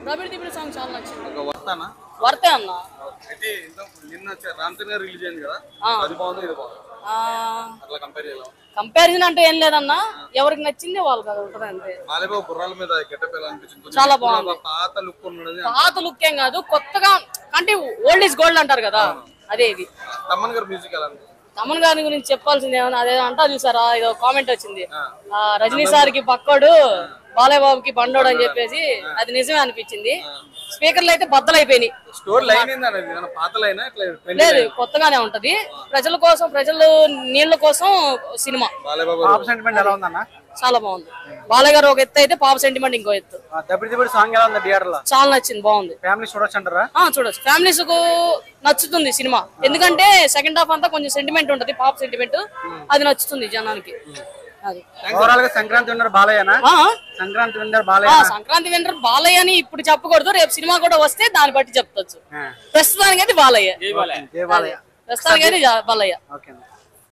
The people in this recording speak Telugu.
రబీడి దిబిడి సాంగ్ చాలా నచ్చింది. ఒక వర్తానా వర్తే అన్న. అయితే నిన్న రామ్ చరణ్ గారు రిలీజ్ అయింది కదా, అది బాగుంది ఇది బాగుంది, అట్లా కంపేర్ చేయాలి. కంపారిజన్ అంటే ఏం లేదన్నా, ఎవరికి నచ్చింది వాళ్ళకి అది ఉంటుంది అంతే. బాలయ్యబాబు గుర్రాల మీద గెటప్ ఎలా అనిపించింది? చాలా బాగుంది. పాత లుక్ ఉన్నది. పాత లుక్ ఏం కాదు, కొత్తగా అంటే ఓల్డ్ ఈజ్ గోల్డ్ అంటారు కదా, అదే ఇది. తమన్ గారి మ్యూజిక్ ఎలా అనిపించింది? తమన్ గారి గురించి చెప్పాల్సింది ఏమన్నా అదే అంటా చూసారా, ఇదో కామెంట్ వచ్చింది, రజనీ సార్ కి పక్కోడు బాలయ్య బాబుకి బండోడు అని చెప్పేసి. అది నిజమే అనిపించింది. స్పీకర్లు అయితే బద్దలైపోయినాయి. స్టోర్ లైన్ పాత లైన్ లేదు, కొత్తగానే ఉంటది. ప్రజల కోసం, ప్రజలు నీళ్ల కోసం సినిమా. బాలయ్య సెంటిమెంట్ ఎలా ఉందన్న? చాలా బాగుంది. బాలయ్య గారు ఒక ఎత్తు అయితే పాప సెంటిమెంట్ ఇంకో ఎత్తు. సాంగ్ ఎలా ఉంది థియేటర్ లో? చాలా నచ్చింది, బాగుంది. ఫ్యామిలీ చూడొచ్చు అంటారా? చూడొచ్చు, ఫ్యామిలీస్ కు నచ్చుతుంది సినిమా. ఎందుకంటే సెకండ్ హాఫ్ అంతా కొంచెం సెంటిమెంట్ ఉంటది, పాప సెంటిమెంట్, అది నచ్చుతుంది జనానికి. ఓవరాల్ గా సంక్రాంతి విన్నర్ బాలయ్యనా? సంక్రాంతి విన్నర్ బాలయ్య. సంక్రాంతి విన్నర్ బాలయ్య అని ఇప్పుడు చెప్పకూడదు, రేపు సినిమా కూడా వస్తే దాన్ని బట్టి చెప్తొచ్చు. ప్రస్తుతానికి అయితే బాలయ్య, ప్రస్తుతానికి అయితే బాలయ్య.